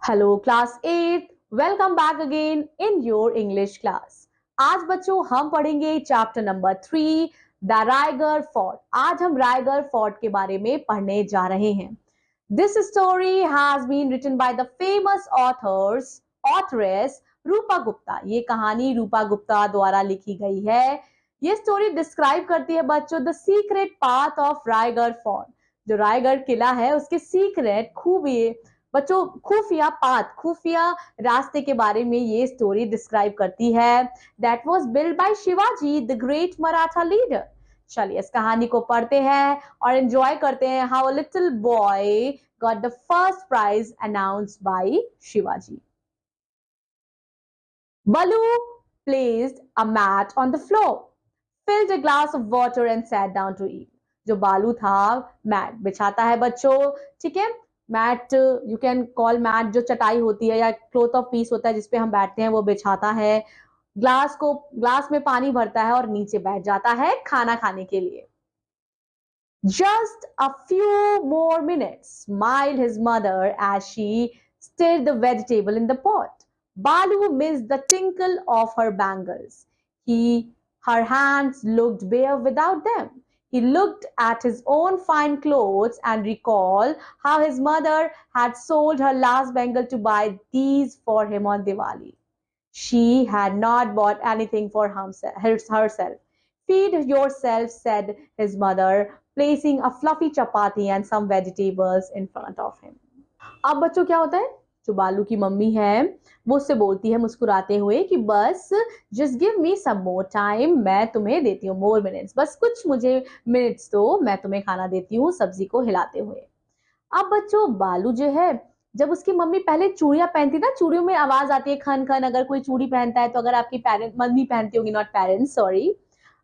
Hello class 8, welcome back again in your English class. आज बच्चों हम पढ़ेंगे chapter number 3 the Raigarh fort. आज हम रायगढ़ फोर्ट के बारे में पढ़ने जा रहे हैं। This story has been written by the famous authoress Rupa Gupta. ये कहानी रूपा गुप्ता द्वारा लिखी गई है। ये स्टोरी डिस्क्राइब करती है बच्चों the secret path of Raigarh fort. जो रायगढ़ किला है उसके सीक्रेट खूबी बच्चों खुफिया रास्ते के बारे में ये स्टोरी डिस्क्राइब करती है। That was build by Shivaji the great Maratha leader. चलिए इस कहानी को पढ़ते हैं और एंजॉय करते हैं। How a little boy got the first prize announced by Shivaji. Balu placed a mat on the floor, filled a glass of water and sat down to eat. जो बालू था मैट बिछाता है बच्चों, ठीक है। Mat you can call mat, जो चटाई होती है या क्लोथ ऑफ पीस होता है जिसपे हम बैठते हैं, वो बिछाता है। ग्लास में पानी भरता है और नीचे बैठ जाता है खाना खाने के लिए। Just a few more minutes, smiled his mother as she stirred the vegetable in the pot. Balu missed the tinkle of her bangles. Her hands looked bare without them. He looked at his own fine clothes and recalled how his mother had sold her last bangle to buy these for him on Diwali. She had not bought anything for herself. Feed yourself, said his mother, placing a fluffy chapati and some vegetables in front of him. अब बच्चों क्या होता है, जो बालू की mummy है वो उससे बोलती है मुस्कुराते हुए कि बस जस्ट गिव मी सम मोर टाइम, मैं तुम्हें देती हूँ मोर मिनट्स, बस कुछ मुझे मिनट्स दो, मैं तुम्हें खाना देती हूँ सब्जी को हिलाते हुए। अब बच्चों बालू जो है, जब उसकी मम्मी पहले चूड़ियां पहनती ना, चूड़ियों में आवाज आती है खन खन, अगर कोई चूड़ी पहनता है तो। अगर आपकी मम्मी पहनती होगी, नॉट पेरेंट्स, सॉरी,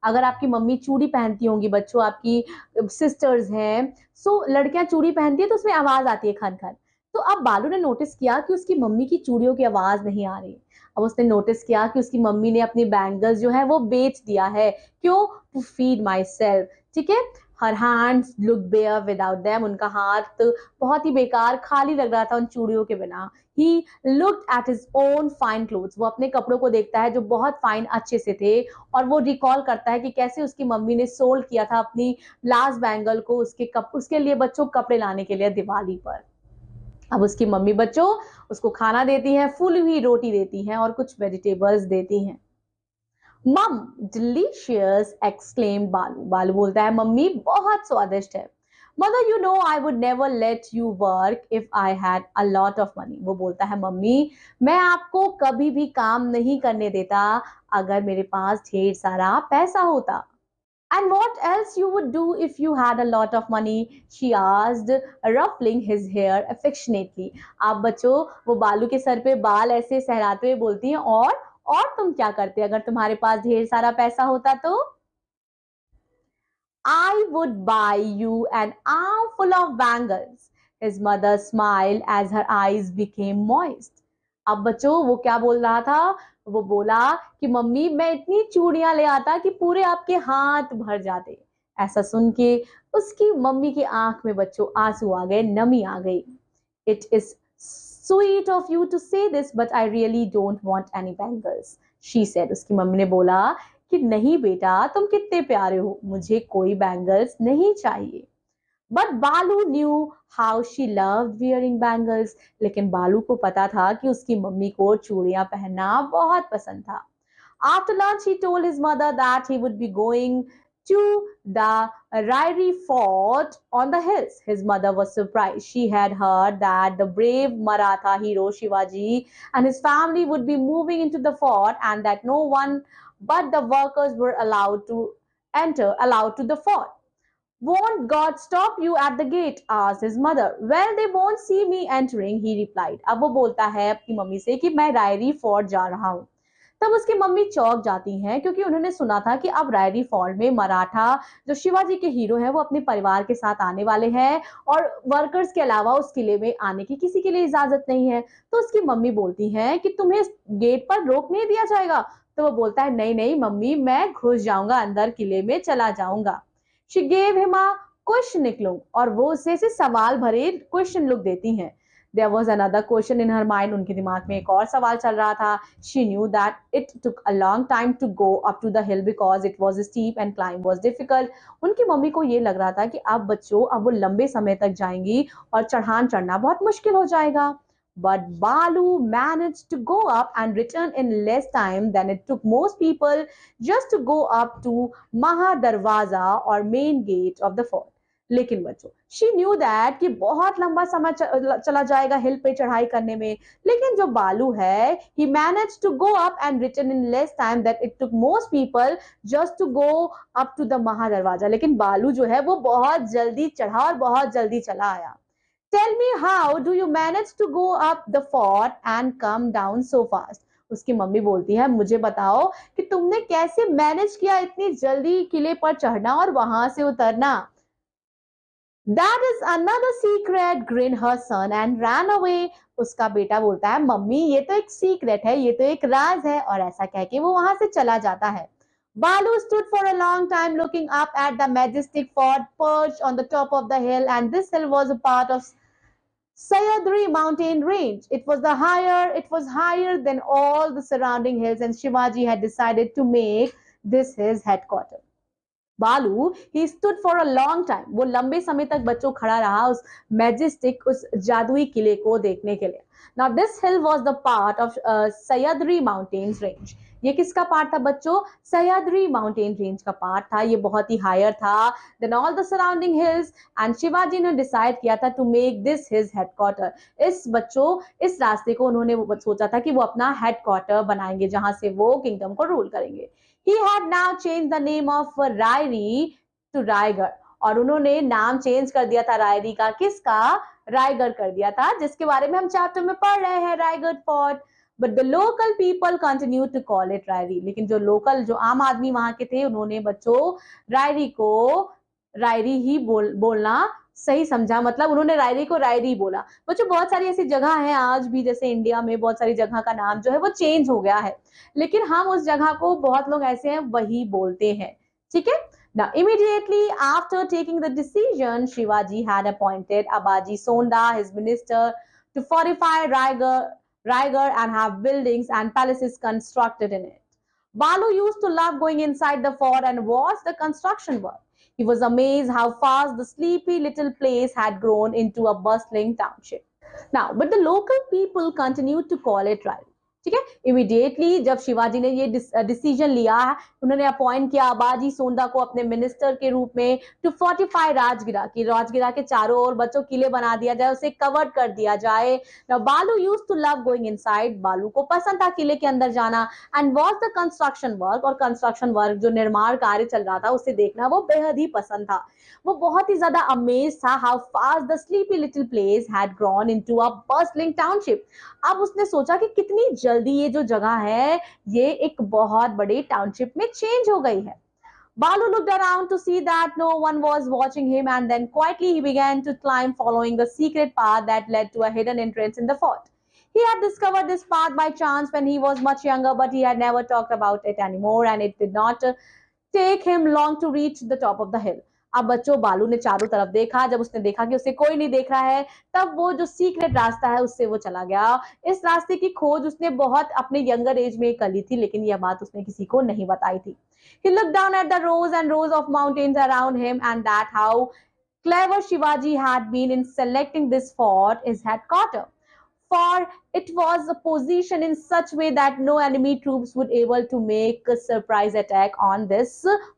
अगर आपकी मम्मी चूड़ी पहनती होंगी बच्चों, आपकी सिस्टर्स हैं, सो लड़कियां चूड़ी पहनती है तो उसमें आवाज आती है खन खन। तो अब बालू ने नोटिस किया कि उसकी मम्मी की चूड़ियों की आवाज नहीं आ रही। अब उसने नोटिस किया कि उसकी मम्मी ने अपनी बैंगल्स जो है वो बेच दिया है। क्यों? टू फीड माई सेल्फ, ठीक है। Her hands look bare without them, उनका हाथ बहुत ही बेकार खाली लग रहा था उन चूड़ियों के बिना। He looked at his own fine clothes, वो अपने कपड़ों को देखता है जो बहुत फाइन अच्छे से थे, और वो रिकॉल करता है कि कैसे उसकी मम्मी ने सोल्ड किया था अपनी लास्ट बैंगल को उसके लिए बच्चों कपड़े लाने के लिए दिवाली पर। अब उसकी मम्मी बच्चों उसको खाना देती है, फुली हुई रोटी देती है और कुछ वेजिटेबल्स देती हैं। मम डिलीशियस एक्सक्लेम्ड बालू। बालू बोलता है मम्मी बहुत स्वादिष्ट है। Mother you know I would never let you work if I had a lot of money. वो बोलता है मम्मी मैं आपको कभी भी काम नहीं करने देता अगर मेरे पास ढेर सारा पैसा होता। And what else you would do if you had a lot of money? She asked, ruffling his hair affectionately. आप बच्चों वो बालू के सर पे बाल ऐसे सहराते हुए बोलती हैं, और तुम क्या करते अगर तुम्हारे पास ढेर सारा पैसा होता तो? I would buy you an armful of bangles. His mother smiled as her eyes became moist. अब बच्चों वो क्या बोल रहा था? वो बोला कि मम्मी मैं इतनी चूड़ियां ले आता कि पूरे आपके हाथ भर जाते। ऐसा सुन के उसकी मम्मी की आंख में बच्चों आंसू आ गए, नमी आ गई। It is sweet of you to say this, but I really don't want any bangles, she said. उसकी मम्मी ने बोला कि नहीं बेटा तुम कितने प्यारे हो, मुझे कोई बैंगल्स नहीं चाहिए। बट बालू knew how she loved wearing bangles. लेकिन बालू को पता था कि उसकी मम्मी को चूड़ियां पहनना बहुत पसंद था। After lunch, he told his mother that he would be going to the Rairi fort on the hills. His mother was surprised. She had heard that the brave Maratha hero Shivaji and his family would be moving into the fort, and that no one but the workers were allowed to the fort. Won't God stop you at the gate? Asked his mother. Well, they won't see me entering, he replied. अब वो बोलता है अपनी mummy से कि मैं Rairi fort जा रहा हूँ। तब उसकी मम्मी चौंक जाती हैं क्योंकि उन्होंने सुना था कि अब रायरी फोर्ट में मराठा जो शिवाजी के हीरो हैं वो अपने परिवार के साथ आने वाले हैं, और वर्कर्स के अलावा उस किले में आने की किसी के लिए इजाजत नहीं है। तो उसकी मम्मी बोलती हैं कि तुम्हें गेट पर रोक नहीं दिया जाएगा। तो वो बोलता है नहीं नहीं मम्मी मैं घुस जाऊंगा, अंदर किले में चला जाऊंगा। She gave him a question look, और वो उसे सवाल भरे क्वेश्चन लुक देती हैं। There was another question in her mind. उनके दिमाग में एक और सवाल चल रहा था. She knew that it took a long time to go up to the hill because it was steep and climb was difficult. उनकी मम्मी को ये लग रहा था कि अब बच्चों अब वो लंबे समय तक जाएंगी और चढ़ान चढ़ना बहुत मुश्किल हो जाएगा. But Balu managed to go up and return in less time than it took most people just to go up to Maha Darwaza or main gate of the fort. लेकिन बच्चों शी न्यू दैट कि बहुत लंबा समय चला जाएगा हिल पे चढ़ाई करने में. लेकिन जो बालू है he manage to go up and return in less time that it took most people just to go up to the Maha Darwaza. लेकिन बालू जो है वो बहुत जल्दी चढ़ा और बहुत जल्दी चला आया. Tell me how do you manage to go up the fort and come down so fast? उसकी मम्मी बोलती है मुझे बताओ कि तुमने कैसे मैनेज किया इतनी जल्दी किले पर चढ़ना और वहां से उतरना. That is another secret, grinned her son and ran away. उसका बेटा बोलता है मम्मी ये तो एक सीक्रेट है, ये तो एक राज है, और ऐसा कह के वो वहां से चला जाता है. Balu stood for a long time looking up at the majestic fort perched on the top of the hill, and this hill was a part of Sayadri mountain range. It was higher than all the surrounding hills, and Shivaji had decided to make this his headquarters. बालू he stood for a long time. वो लंबे समय तक बच्चों खड़ा रहा उस majestic उस जादुई किले को देखने के लिए. Now this hill was the part of Sahyadri mountains range. ये किसका पार्ट था बच्चों? सह्याद्री माउंटेन रेंज का पार्ट था. ये बहुत ही हायर था then all the surrounding hills, and Shivaji ने डिसाइड किया था to make this his headquarter. इस बच्चों इस रास्ते को उन्होंने सोचा था कि वो अपना हेडक्वार्टर बनाएंगे जहां से वो किंगडम को रूल करेंगे. He had now changed the name of Rairi to Raigad. और उन्होंने नाम चेंज कर दिया था रायरी का. किसका? रायगढ़ कर दिया था, जिसके बारे में हम चैप्टर में पढ़ रहे हैं, Raigad fort. But the local people continue to call it Rairi. लेकिन जो लोकल जो आम आदमी वहां के थे उन्होंने बच्चों रायरी को रायरी ही बोलना सही समझा. मतलब उन्होंने रायरी को रायरी बोला. बच्चों बहुत सारी ऐसी जगह है आज भी, जैसे इंडिया में बहुत सारी जगह का नाम जो है वो चेंज हो गया है, लेकिन हम उस जगह को बहुत लोग ऐसे हैं वही बोलते हैं. ठीक है. Now, immediately after taking the decision, Shivaji had appointed Abaji Sonda, his minister, to fortify Raigad and have buildings and palaces constructed in it. Balu used to love going inside the fort and watch the construction work. He was amazed how fast the sleepy little place had grown into a bustling township. Now, but the local people continued to call it Raigad. ठीक है. Immediately जब शिवाजी ने ये decision लिया, उन्होंने appoint किया अबाजी सोंदा को अपने मिनिस्टर के रूप में टू फोर्टिफाई राजगिरा, कि राजगिरा के चारों ओर बच्चों किले बना दिया जाए, उसे कवर कर दिया जाए. Now Balu used to love going inside. Balu को पसंद था किले के अंदर जाना, and watch the construction work. और कंस्ट्रक्शन वर्क जो निर्माण कार्य चल रहा था उसे देखना वो बेहद ही पसंद था. वो बहुत ही ज्यादा अमेज था how fast the sleepy little place had grown into a bustling township. अब उसने सोचा कि कितनी जल्दी ये जो जगह है ये एक बहुत बड़े टाउनशिप में चेंज हो गई है. Balu looked around to see that no one was watching him, and then quietly he began to climb, following the secret path that led to a hidden entrance in the fort. He had discovered this path by chance when he was much younger, but he had never talked about it anymore, and it did not take him long to reach the top of the hill. अब बच्चों बालू ने चारों तरफ देखा. जब उसने देखा कि उसे कोई नहीं देख रहा है, तब वो जो सीक्रेट रास्ता है उससे वो चला गया. इस रास्ते की खोज उसने बहुत अपने यंगर एज में कर ली थी, लेकिन यह बात उसने किसी को नहीं बताई थी. He looked down at the rows and rows of mountains around him, and that how clever Shivaji had been in selecting this fort his headquarters. For it was positioned in such way that no enemy troops would able to make a surprise attack on this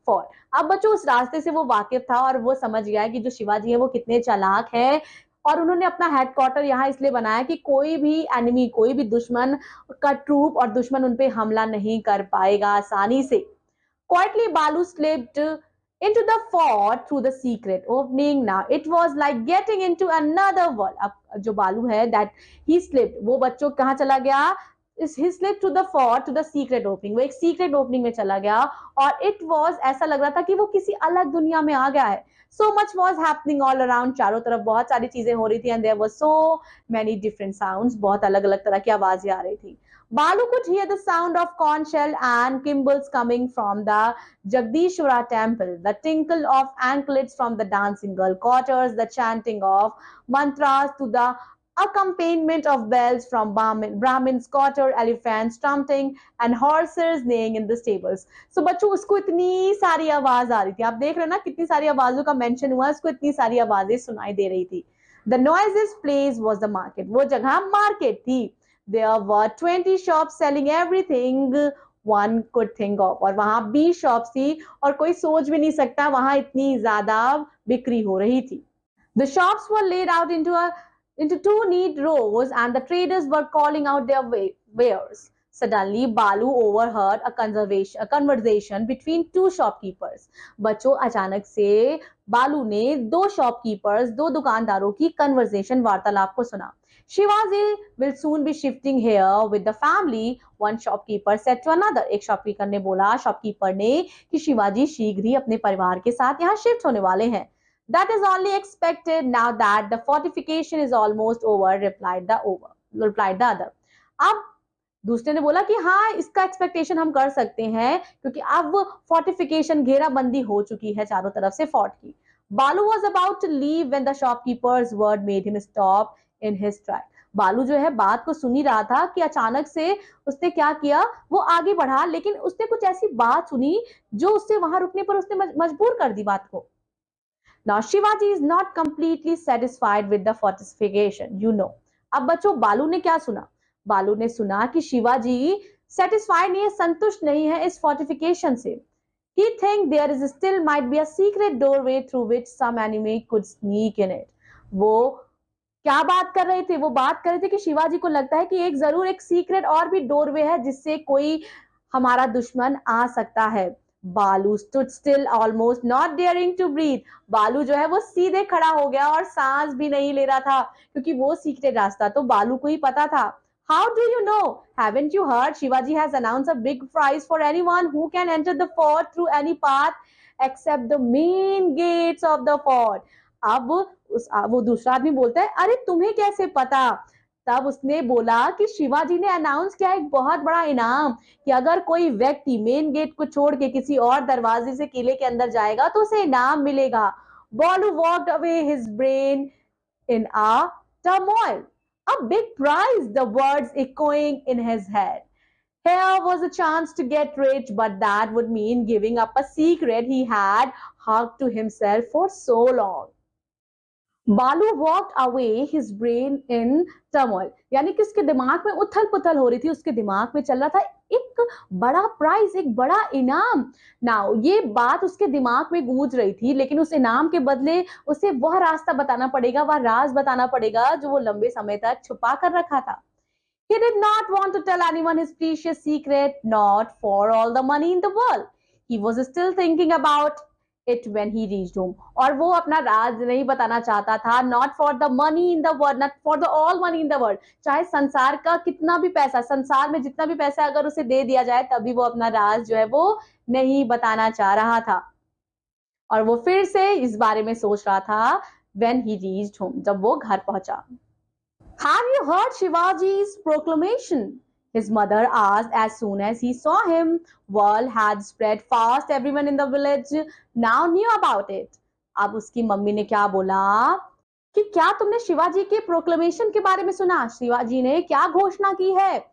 fort. अब बच्चों उस रास्ते से वो वाकिफ था और वो समझ गया कि जो शिवाजी है वो कितने चालाक है, और उन्होंने अपना हेडक्वार्टर यहाँ इसलिए बनाया कि कोई भी एनिमी, कोई भी दुश्मन का ट्रूप और दुश्मन उन पे हमला नहीं कर पाएगा आसानी से. Quietly Balu slipped into the fort through the secret opening. Now it was like getting into another world. अब जो बालू है that he slipped, वो बच्चों कहाँ चला गया? He slipped to the fort to the secret opening. वो एक secret opening में चला गया, और it was ऐसा लग रहा था कि वो किसी अलग दुनिया में आ गया है. So much was happening all around. चारों तरफ बहुत सारी चीजें हो रही थी, and there were so many different sounds. बहुत अलग अलग तरह की आवाजें आ रही थी. Balu could hear the sound of conch shell and cymbals coming from the Jagdishwara temple, the tinkle of anklets from the dancing girl quarters, the chanting of mantras to the accompaniment of bells from Brahmins, quarter, elephants trumping and horses neighing in the stables. So बच्चों उसको इतनी सारी आवाज आ रही थी, आप देख रहे हो ना कितनी सारी आवाजों का मेंशन हुआ, उसको इतनी सारी आवाजें सुनाई दे रही थी. The noisiest place was the market. वो जगह मार्केट थी. There were 20 shops selling everything one could think of. और वहां 20 शॉप्स थी और कोई सोच भी नहीं सकता वहां इतनी ज्यादा बिक्री हो रही थी. The shops were laid out into two neat rows and the traders were calling out their wares. Suddenly, Balu overheard a conversation between two shopkeepers. बच्चों अचानक से बालू ने दो शॉपकीपर्स, दो दुकानदारों की कन्वर्सेशन वार्तालाप को सुना. Shivaji will soon be shifting here with the family, one shopkeeper said to another. एक शॉपकीपर ने बोला शॉपकीपर ने कि शिवाजी शीघ्र ही अपने परिवार के साथ यहाँ शिफ्ट होने वाले हैं. That is only expected now that the fortification is almost over, replied the other. अब दूसरे ने बोला कि हाँ इसका एक्सपेक्टेशन हम कर सकते हैं क्योंकि अब फोर्टिफिकेशन घेराबंदी हो चुकी है चारों तरफ से फोर्ट की. बालू was about to leave when the shopkeeper's word made him stop in his track. बालू जो है बात को सुन ही रहा था कि अचानक से उसने क्या किया, वो आगे बढ़ा लेकिन उसने कुछ ऐसी बात सुनी जो उससे वहां रुकने पर उसने मजबूर कर दी बात को. Now Shivaji is not completely satisfied with the fortification, you know. अब बच्चों बालू ने क्या सुना, बालू ने सुना कि शिवाजी सेटिस्फाइड नहीं है, संतुष्ट नहीं है इस फोर्टिफिकेशन से. He think there is still might be a secret doorway through which some enemy could sneak in it. वो क्या बात कर रहे थे, वो बात कर रहे थे कि शिवाजी को लगता है कि एक जरूर एक सीक्रेट और भी डोरवे है जिससे कोई हमारा दुश्मन आ सकता है. बालू stood still almost not daring to breathe. बालू जो है वो सीधे खड़ा हो गया और सांस भी नहीं ले रहा था क्योंकि वो सीक्रेट रास्ता तो बालू को ही पता था. How do you know? Haven't you heard? Shivaji has announced a big prize for anyone who can enter the fort through any path except the main gates of the fort. अब वो दूसरा आदमी बोलता है अरे तुम्हें कैसे पता. तब उसने बोला कि शिवाजी ने अनाउंस किया एक बहुत बड़ा इनाम कि अगर कोई व्यक्ति मेन गेट को छोड़ के किसी और दरवाजे से किले के अंदर जाएगा तो उसे इनाम मिलेगा. बालू walked away his brain in a turmoil. A big prize, the words echoing in his head. Here was a chance to get rich, but that would mean giving up a secret he had hugged to himself for so long. बालू walked away his brain in turmoil, यानी कि उसके दिमाग में उथल पुथल हो रही थी, उसके दिमाग में चल रहा था एक बड़ा प्राइज, एक बड़ा इनाम. नाउ ये बात उसके दिमाग में गूंज रही थी लेकिन उस इनाम के बदले उसे वह रास्ता बताना पड़ेगा, वह राज बताना पड़ेगा जो वो लंबे समय तक छुपा कर रखा था. He did not want to tell anyone his precious secret, not for all the money in the world. He was still thinking about it when he reached home. और वो अपना राज नहीं बताना चाहता था, not for the money in the world, not for the all money in the world. चाहे संसार का कितना भी पैसा, संसार में जितना भी पैसा अगर उसे दे दिया जाए तभी वो अपना राज जो है वो नहीं बताना चाह रहा था. और वो फिर से इस बारे में सोच रहा था when he reached home, जब वो घर पहुंचा. Have you heard Shivaji's proclamation? His mother asked as soon as he saw him. Word had spread fast. Everyone in the village now knew about it. अब उसकी मम्मी ने क्या बोला कि क्या तुमने शिवाजी के प्रोक्लेमेशन के बारे में सुना, शिवाजी ने क्या घोषणा की है.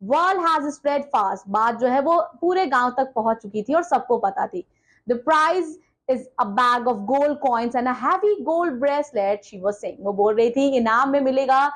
Word has spread fast. बात जो है वो पूरे गांव तक पहुंच चुकी थी और सबको पता थी. The prize is a bag of gold coins and a heavy gold bracelet, she was saying. वो बोल रही थी इनाम में मिलेगा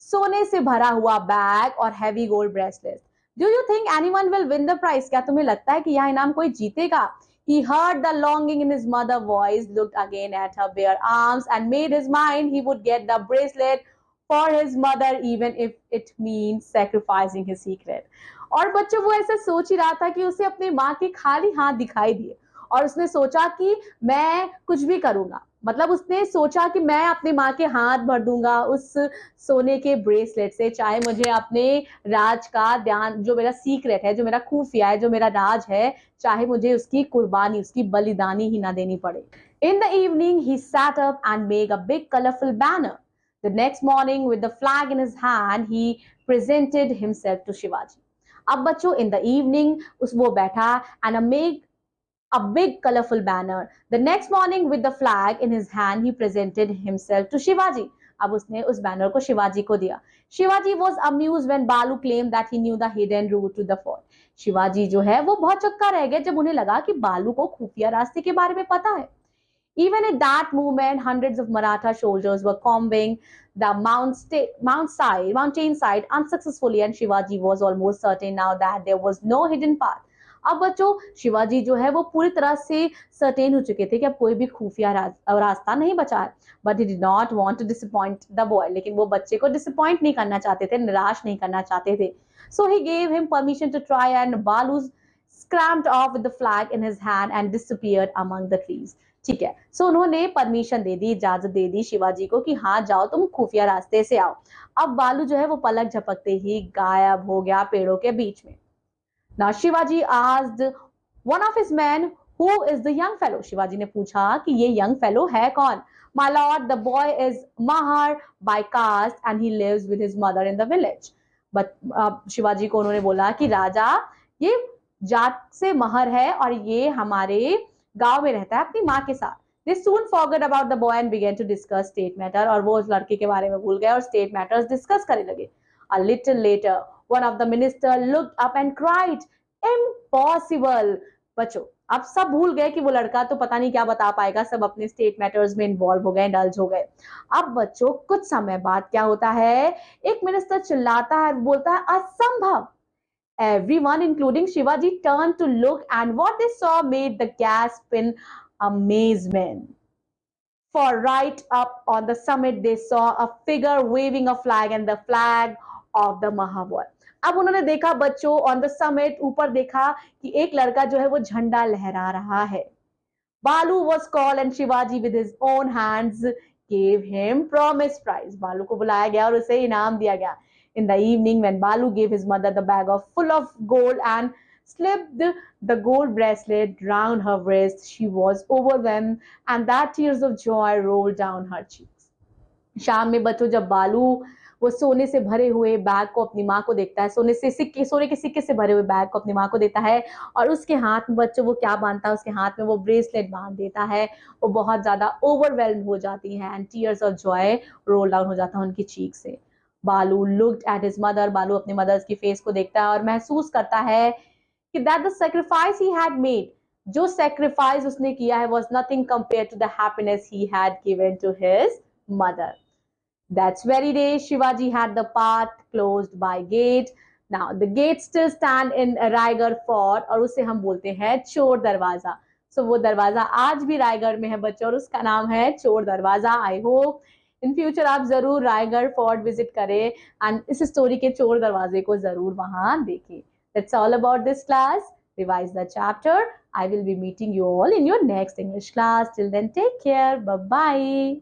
सोने से भरा हुआ बैग और heavy gold bracelet. Do you think anyone will win the prize? क्या तुम्हें लगता है कि यह इनाम कोई जीतेगा? He heard the longing in his mother's voice, looked again at her bare arms and made his mind he would get the bracelet for his mother even if it means sacrificing his secret. और बच्चों वो ऐसा सोच ही रहा था कि उसे अपनी माँ के खाली हाथ दिखाई दिए और उसने सोचा कि मैं कुछ भी करूंगा, मतलब उसने सोचा कि मैं अपनी माँ के हाथ भर दूंगा उस सोने के ब्रेसलेट से, चाहे मुझे अपने राज का ध्यान, जो मेरा सीक्रेट है, जो मेरा खुफिया है, जो मेरा राज है, चाहे मुझे उसकी कुर्बानी, उसकी बलिदानी ही ना देनी पड़े. In the evening he sat up and made a big colorful banner. The next morning with the flag in his hand he presented himself to Shivaji. अब बच्चों in the evening वो बैठा and make a big colorful banner. The next morning with the flag in his hand he presented himself to Shivaji. अब उसने उस banner को शिवाजी को दिया. Shivaji was amused when Balu claimed that he knew the hidden route to the fort. Shivaji जो है वो बहुत चक्का रह गया जब उन्हें लगा कि बालू को खुफिया रास्ते के बारे में पता है. Even at that moment, hundreds of Maratha soldiers were combing the mountain side unsuccessfully, and Shivaji was almost certain now that there was no hidden path. अब बच्चों शिवाजी जो है वो पूरी तरह से सर्टेन हो चुके थे कि अब कोई भी खुफिया रास्ता नहीं बचा है. But he did not want to disappoint the boy, लेकिन वो बच्चे को डिसअपॉइंट नहीं करना चाहते थे, निराश नहीं करना चाहते थे. So he gave him permission to try and Balu scrambled off with the flag in his hand and disappeared among the trees. ठीक है, सो उन्होंने परमिशन दे दी, इजाजत दे दी शिवाजी को कि हाँ जाओ तुम खुफिया रास्ते से आओ. अब बालू जो है वो पलक झपकते ही गायब हो गया पेड़ों के बीच में. Now Shivaji asked one of his men, who is the young fellow? Shivaji ने पूछा कि ये young fellow है कौन? My lord, the boy is Mahar by caste and he lives with his mother in the village. But Shivaji को उन्होंने बोला कि राजा ये जात से महर है और ये हमारे गांव में रहता है अपनी माँ के साथ. They soon forgot about the boy and began to discuss state matter. और वो उस लड़के के बारे में भूल गए और state matters discuss करने लगे. A little later, one of the minister looked up and cried, "Impossible!" बच्चों अब सब भूल गए कि वो लड़का तो पता नहीं क्या बता पाएगा, सब अपने स्टेट मैटर्स में इन्वॉल्व हो गए, इंडल्ज हो गए. अब बच्चों कुछ समय बाद क्या होता है, एक मिनिस्टर चिल्लाता है, बोलता है असंभव. Everyone, including Shivaji, turned to look, and what they saw made the gasp in amazement. For right up on the summit, they saw a figure waving a flag, and the flag of the Mahabharata. अब उन्होंने देखा बच्चों on the summit, ऊपर देखा कि एक लड़का जो है वो झंडा लहरा रहा है. बालू was called and Shivaji with his own hands gave him promised prize. बालू को बुलाया गया और उसे इनाम दिया गया. In the evening, when Balu gave his mother the bag full of gold and slipped the gold bracelet round her wrist, she was overwhelmed and that tears of joy rolled down her cheeks. शाम में बच्चों जब बालू वो सोने से भरे हुए बैग को अपनी माँ को देखता है, सोने के सिक्के से भरे हुए बैग को अपनी माँ को देता है और उसके हाथ में बच्चों वो क्या बांधता है, उसके हाथ में वो ब्रेसलेट बांध देता है. वो बहुत ज्यादा ओवरवेल्म हो जाती है and tears of Joy roll down हो जाता है उनकी चीक से. बालू लुक्ड एट हिज मदर, बालू अपनी मदर्स की फेस को देखता है और महसूस करता है कि that the sacrifice he had made, जो सैक्रिफाइस उसने किया है was nothing compared to the happiness he had given to his mother. That very day, Shivaji had the path closed by gate. Now the gate still stand in Raigad Fort और उसे हम बोलते हैं चोर दरवाजा. So वो दरवाजा आज भी रायगढ़ में है बच्चों और उसका नाम है चोर दरवाजा. I hope इन फ्यूचर आप जरूर रायगढ़ फोर्ट विजिट करें एंड इस स्टोरी के चोर दरवाजे को जरूर वहां देखें. That's all about this class. Revise the chapter. I will be meeting you all in your next English class. Till then, take care. Bye bye.